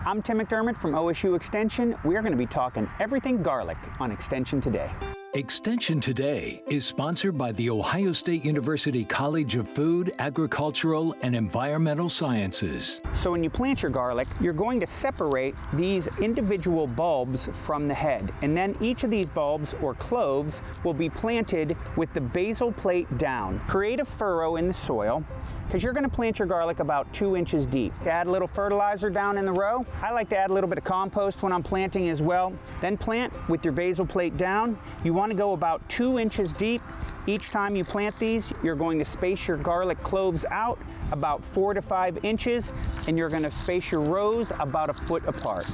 I'm Tim McDermott from OSU Extension. We are going to be talking everything garlic on Extension Today. Extension Today is sponsored by the Ohio State University College of Food, Agricultural, and Environmental Sciences. So when you plant your garlic, you're going to separate these individual bulbs from the head. And then each of these bulbs or cloves will be planted with the basal plate down. Create a furrow in the soil, because you're going to plant your garlic about 2 inches deep. Add a little fertilizer down in the row. I like to add a little bit of compost when I'm planting as well. Then plant with your basal plate down. You want to go about 2 inches deep. Each time you plant these, you're going to space your garlic cloves out about 4 to 5 inches, and you're going to space your rows about a foot apart.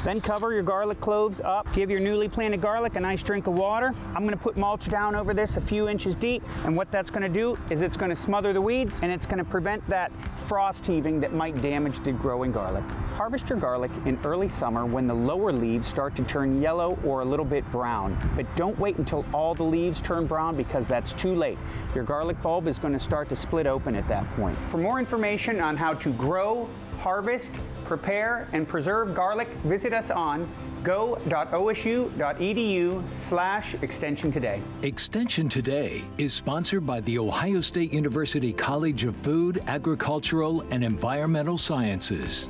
Then cover your garlic cloves up. Give your newly planted garlic a nice drink of water. I'm going to put mulch down over this a few inches deep, and what that's going to do is it's going to smother the weeds, and it's going to prevent that frost heaving that might damage the growing garlic. Harvest your garlic in early summer when the lower leaves start to turn yellow or a little bit brown. But don't wait until all the leaves turn brown, because that's too late. Your garlic bulb is going to start to split open at that point. For more information on how to grow, harvest, prepare, and preserve garlic, visit us on go.osu.edu/Extension Today. Extension Today is sponsored by the Ohio State University College of Food, Agricultural, and Environmental Sciences.